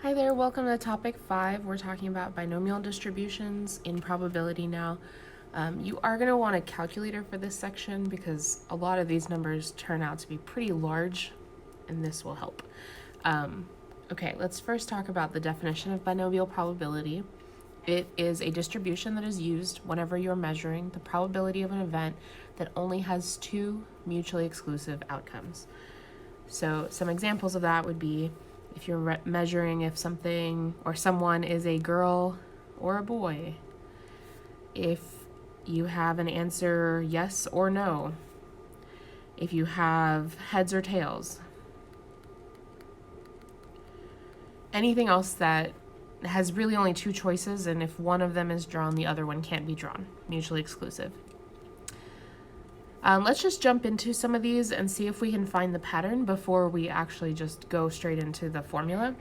Hi there, welcome to topic 5. We're talking about binomial distributions in probability now. You are going to want a calculator for this section because a lot of these numbers turn out to be pretty large, and this will help. Okay, let's first talk about the definition of binomial probability. It is a distribution that is used whenever you're measuring the probability of an event that only has two mutually exclusive outcomes. So some examples of that would be if you're measuring if something or someone is a girl or a boy, if you have an answer yes or no, if you have heads or tails, anything else that has really only two choices, and if one of them is drawn, the other one can't be drawn, mutually exclusive. Let's just jump into some of these and see if we can find the pattern before we actually just go straight into the formula.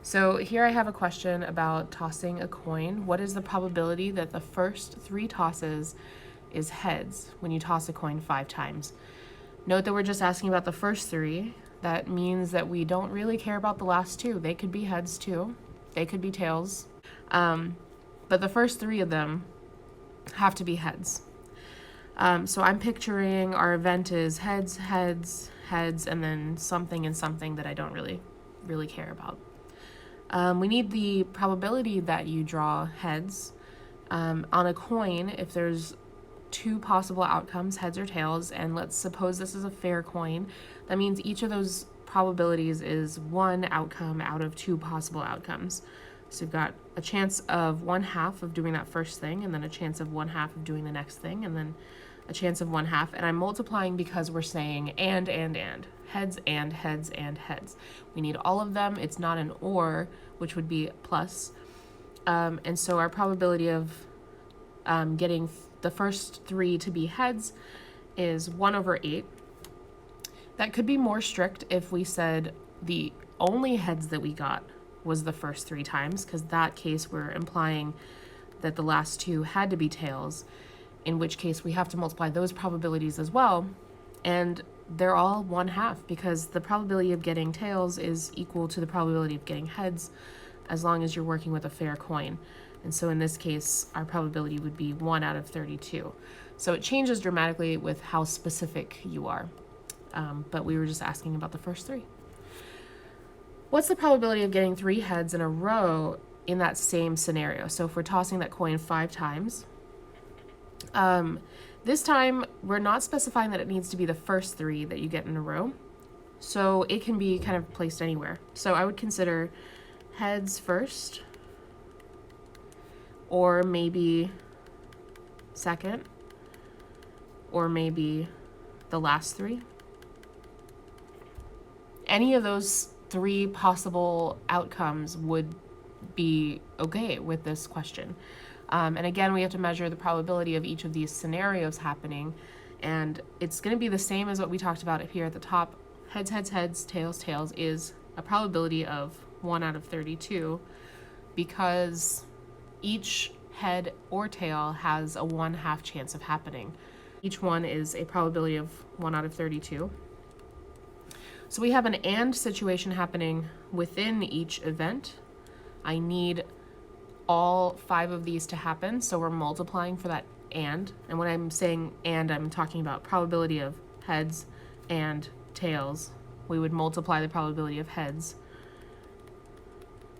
So here I have a question about tossing a coin. What is the probability that the first 3 tosses is heads when you toss a coin 5 times? Note that we're just asking about the first 3. That means that we don't really care about the last 2. They could be heads too. They could be tails. But the first 3 of them have to be heads. So I'm picturing our event is heads, heads, heads, and then something and something that I don't really care about. We need the probability that you draw heads. On a coin, if there's 2 possible outcomes, heads or tails, and let's suppose this is a fair coin, that means each of those probabilities is 1 outcome out of 2 possible outcomes. So you've got a chance of 1/2 of doing that first thing, and then a chance of 1/2 of doing the next thing, and then a chance of 1/2, and I'm multiplying because we're saying and, heads and heads and heads. We need all of them. It's not an or, which would be plus. And so our probability of getting the first 3 to be heads is 1/8. That could be more strict if we said the only heads that we got was the first 3 times, because that case we're implying that the last 2 had to be tails, in which case we have to multiply those probabilities as well, and they're all 1/2 because the probability of getting tails is equal to the probability of getting heads as long as you're working with a fair coin. And so in this case, our probability would be 1 out of 32. So it changes dramatically with how specific you are. But we were just asking about the first 3. What's the probability of getting 3 heads in a row in that same scenario? So if we're tossing that coin 5 times, this time we're not specifying that it needs to be the first 3 that you get in a row. So it can be kind of placed anywhere. So I would consider heads first, or maybe second, or maybe the last 3. Any of those 3 possible outcomes would be okay with this question. And again, we have to measure the probability of each of these scenarios happening, and it's going to be the same as what we talked about here at the top. Heads, heads, heads, tails, tails is a probability of 1 out of 32 because each head or tail has a 1/2 chance of happening. Each one is a probability of 1 out of 32. So we have an and situation happening within each event. I need all 5 of these to happen, so we're multiplying for that and when I'm saying and, I'm talking about probability of heads and tails. We would multiply the probability of heads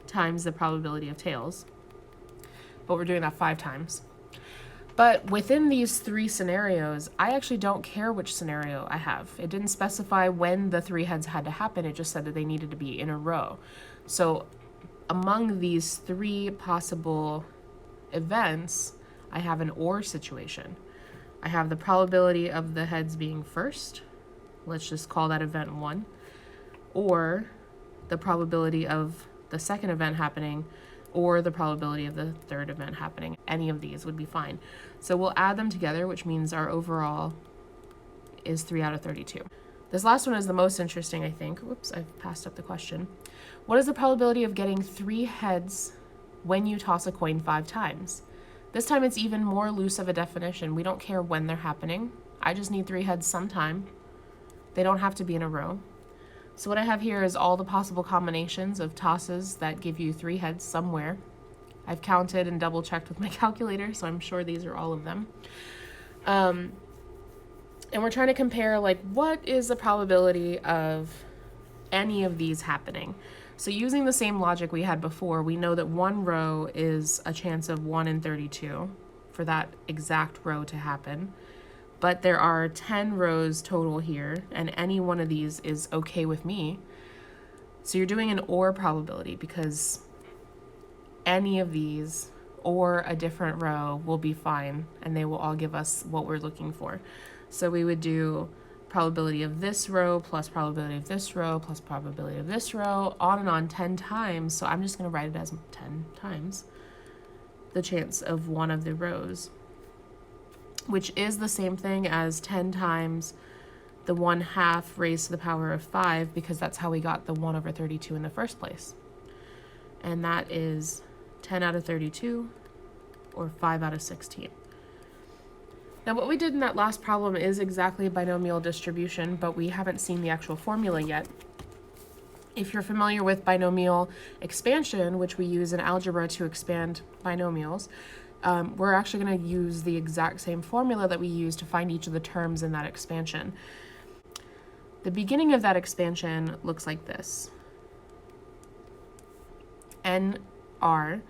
times the probability of tails, but we're doing that 5 times. But within these 3 scenarios, I actually don't care which scenario I have. It didn't specify when the 3 heads had to happen. It just said that they needed to be in a row. So among these 3 possible events, I have an or situation. I have the probability of the heads being first. Let's just call that event 1. Or the probability of the second event happening, or the probability of the third event happening. Any of these would be fine. So we'll add them together, which means our overall is 3 out of 32. This last one is the most interesting, I think. Whoops, I've passed up the question. What is the probability of getting 3 heads when you toss a coin 5 times? This time it's even more loose of a definition. We don't care when they're happening. I just need 3 heads sometime. They don't have to be in a row. So what I have here is all the possible combinations of tosses that give you 3 heads somewhere. I've counted and double checked with my calculator, so I'm sure these are all of them. And we're trying to compare, like, what is the probability of any of these happening? So using the same logic we had before, we know that one row is a chance of 1 in 32 for that exact row to happen. But there are 10 rows total here, and any one of these is okay with me. So you're doing an or probability, because any of these or a different row will be fine, and they will all give us what we're looking for. So we would do probability of this row plus probability of this row plus probability of this row, on and on 10 times. So I'm just going to write it as 10 times the chance of one of the rows, which is the same thing as 10 times the 1/2 raised to the power of 5, because that's how we got the 1 over 32 in the first place. And that is 10 out of 32, or 5 out of 16. Now what we did in that last problem is exactly a binomial distribution, but we haven't seen the actual formula yet. If you're familiar with binomial expansion, which we use in algebra to expand binomials, we're actually going to use the exact same formula that we use to find each of the terms in that expansion. The beginning of that expansion looks like this. NR,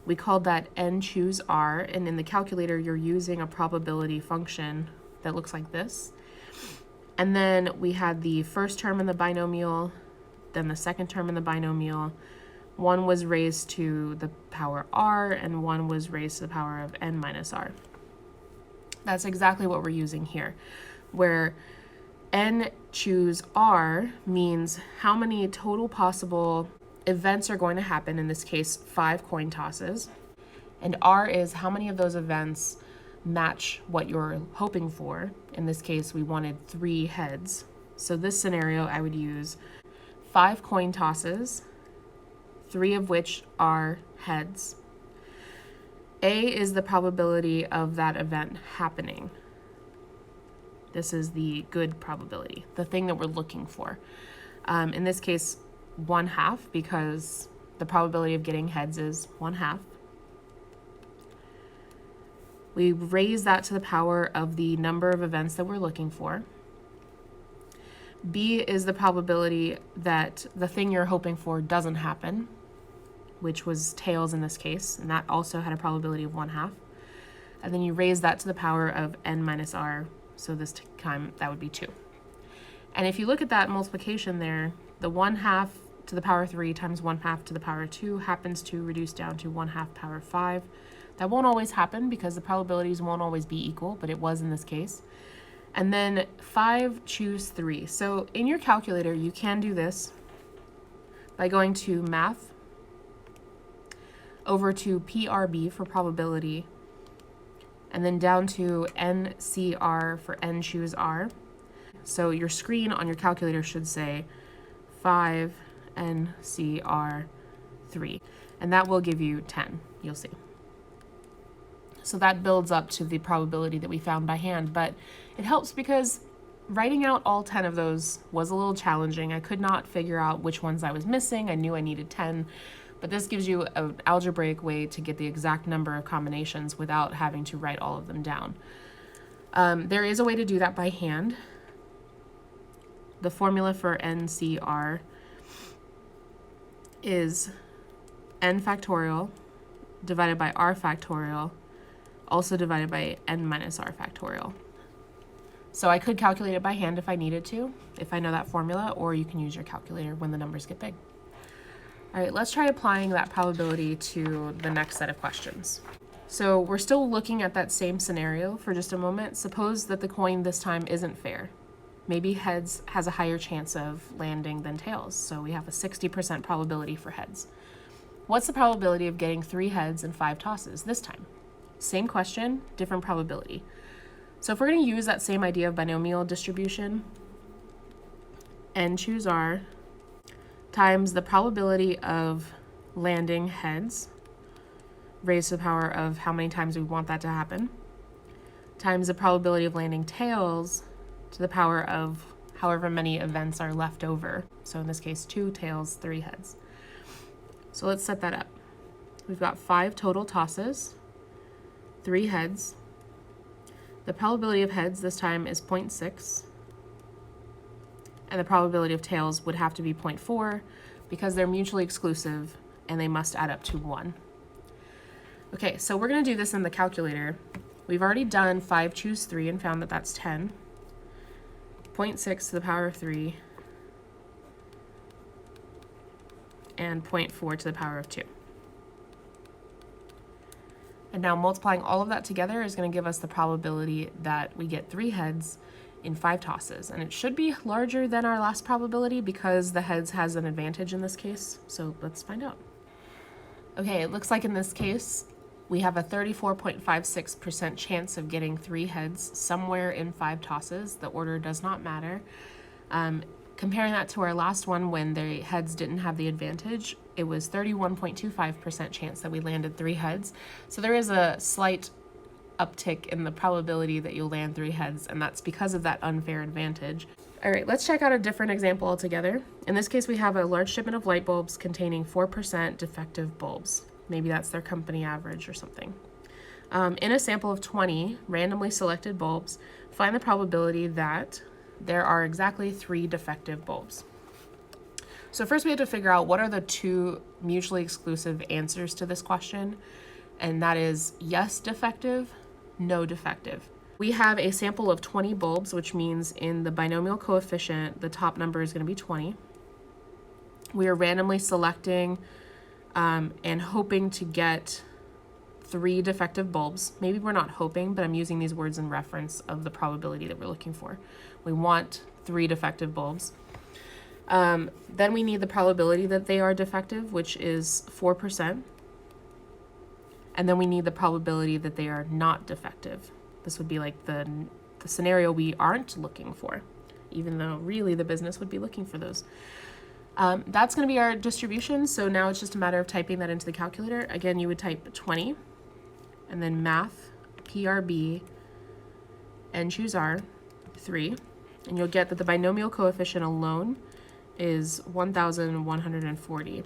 we called that n choose r, and in the calculator you're using a probability function that looks like this. And then we had the first term in the binomial, then the second term in the binomial. One was raised to the power r, and one was raised to the power of n minus r. That's exactly what we're using here, where n choose r means how many total possible events are going to happen, in this case 5 coin tosses, and r is how many of those events match what you're hoping for. In this case we wanted 3 heads, so this scenario I would use 5 coin tosses, 3 of which are heads. A is the probability of that event happening. This is the good probability, the thing that we're looking for. In this case 1/2, because the probability of getting heads is 1/2. We raise that to the power of the number of events that we're looking for. B is the probability that the thing you're hoping for doesn't happen, which was tails in this case, and that also had a probability of 1/2. And then you raise that to the power of n minus r, so this time that would be 2. And if you look at that multiplication there, the 1/2 to the power 3 times 1/2 to the power 2 happens to reduce down to 1/2 power 5. That won't always happen because the probabilities won't always be equal, but it was in this case. And then 5 choose 3. So in your calculator, you can do this by going to math, over to PRB for probability, and then down to NCR for n choose r. So your screen on your calculator should say 5 NCR3, and that will give you 10, you'll see. So that builds up to the probability that we found by hand, but it helps because writing out all 10 of those was a little challenging. I could not figure out which ones I was missing. I knew I needed 10, but this gives you an algebraic way to get the exact number of combinations without having to write all of them down. There is a way to do that by hand. The formula for NCR is n factorial divided by r factorial, also divided by n minus r factorial. So I could calculate it by hand if I needed to, if I know that formula, or you can use your calculator when the numbers get big. All right, let's try applying that probability to the next set of questions. So we're still looking at that same scenario for just a moment. Suppose that the coin this time isn't fair. Maybe heads has a higher chance of landing than tails, so we have a 60% probability for heads. What's the probability of getting 3 heads and 5 tosses this time? Same question, different probability. So if we're going to use that same idea of binomial distribution, n choose r times the probability of landing heads raised to the power of how many times we want that to happen, times the probability of landing tails to the power of however many events are left over. So in this case, 2 tails, 3 heads. So let's set that up. We've got 5 total tosses, 3 heads. The probability of heads this time is 0.6. And the probability of tails would have to be 0.4 because they're mutually exclusive and they must add up to 1. Okay, so we're going to do this in the calculator. We've already done 5 choose 3 and found that that's 10. 0.6 to the power of 3 and 0.4 to the power of 2. And now multiplying all of that together is going to give us the probability that we get 3 heads in 5 tosses. And it should be larger than our last probability because the heads has an advantage in this case. So let's find out. Okay, it looks like in this case, we have a 34.56% chance of getting 3 heads somewhere in 5 tosses. The order does not matter. Comparing that to our last one when the heads didn't have the advantage, it was 31.25% chance that we landed 3 heads. So there is a slight uptick in the probability that you'll land 3 heads, and that's because of that unfair advantage. All right, let's check out a different example altogether. In this case, we have a large shipment of light bulbs containing 4% defective bulbs. Maybe that's their company average or something. In a sample of 20 randomly selected bulbs, find the probability that there are exactly 3 defective bulbs. So first we have to figure out what are the 2 mutually exclusive answers to this question, and that is yes defective, no defective. We have a sample of 20 bulbs, which means in the binomial coefficient, the top number is going to be 20. We are randomly selecting and hoping to get 3 defective bulbs. Maybe we're not hoping, but I'm using these words in reference of the probability that we're looking for. We want 3 defective bulbs. Then we need the probability that they are defective, which is 4%. And then we need the probability that they are not defective. This would be like the scenario we aren't looking for, even though really the business would be looking for those. That's going to be our distribution. So now it's just a matter of typing that into the calculator. Again, you would type 20 and then math, PRB, and choose R, 3. And you'll get that the binomial coefficient alone is 1,140.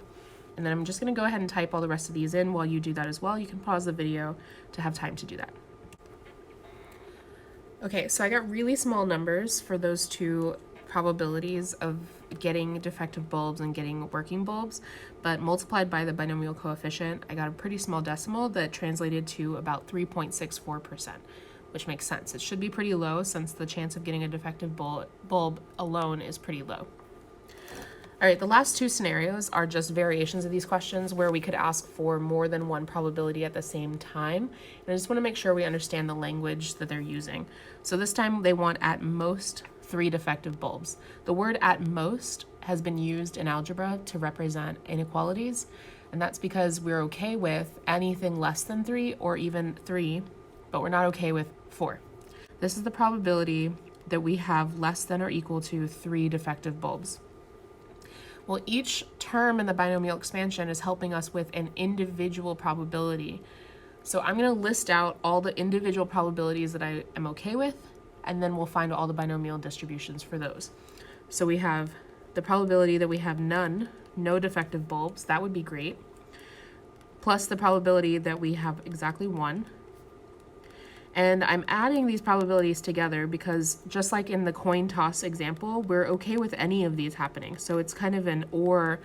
And then I'm just going to go ahead and type all the rest of these in while you do that as well. You can pause the video to have time to do that. Okay, so I got really small numbers for those 2 probabilities of getting defective bulbs and getting working bulbs, but multiplied by the binomial coefficient, I got a pretty small decimal that translated to about 3.64%, which makes sense. It should be pretty low since the chance of getting a defective bulb alone is pretty low. All right, the last 2 scenarios are just variations of these questions where we could ask for more than one probability at the same time. And I just want to make sure we understand the language that they're using. So this time they want at most 3 defective bulbs. The word at most has been used in algebra to represent inequalities, and that's because we're okay with anything less than 3 or even 3, but we're not okay with 4. This is the probability that we have less than or equal to 3 defective bulbs. Well, each term in the binomial expansion is helping us with an individual probability. So I'm going to list out all the individual probabilities that I am okay with, and then we'll find all the binomial distributions for those. So we have the probability that we have no defective bulbs. That would be great. Plus the probability that we have exactly 1. And I'm adding these probabilities together because just like in the coin toss example, we're okay with any of these happening. So it's kind of an or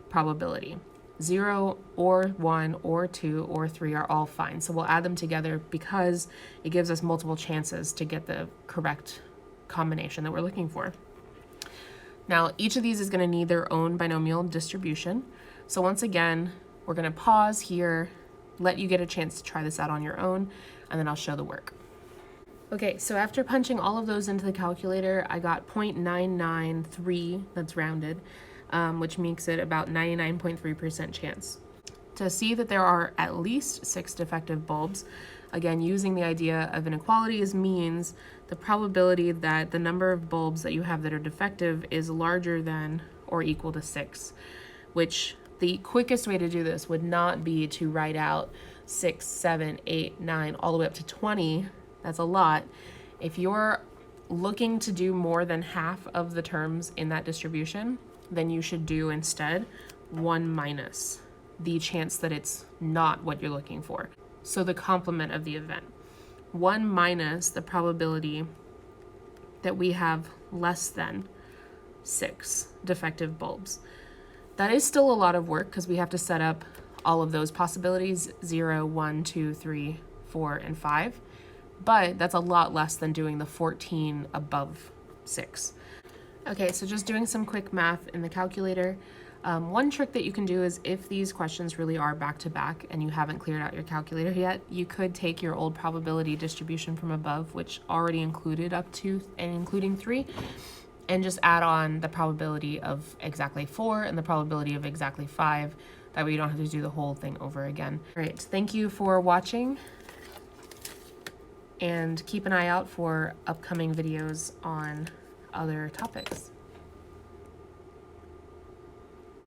probability. 0 or 1 or 2 or 3 are all fine. So we'll add them together because it gives us multiple chances to get the correct combination that we're looking for. Now, each of these is going to need their own binomial distribution. So once again, we're going to pause here, let you get a chance to try this out on your own, and then I'll show the work. Okay, so after punching all of those into the calculator, I got 0.993, that's rounded, which makes it about 99.3% chance. To see that there are at least 6 defective bulbs, again, using the idea of inequalities means the probability that the number of bulbs that you have that are defective is larger than or equal to 6, which the quickest way to do this would not be to write out 6, 7, 8, 9, all the way up to 20. That's a lot. If your looking to do more than half of the terms in that distribution, then you should do instead 1 minus the chance that it's not what you're looking for. So the complement of the event. 1 minus the probability that we have less than 6 defective bulbs. That is still a lot of work because we have to set up all of those possibilities, 0, 1, 2, 3, 4, and 5. But that's a lot less than doing the 14 above 6. Okay, so just doing some quick math in the calculator. One trick that you can do is if these questions really are back to back and you haven't cleared out your calculator yet, you could take your old probability distribution from above, which already included up to and including 3, and just add on the probability of exactly 4 and the probability of exactly 5. That way you don't have to do the whole thing over again. All right, thank you for watching, and keep an eye out for upcoming videos on other topics.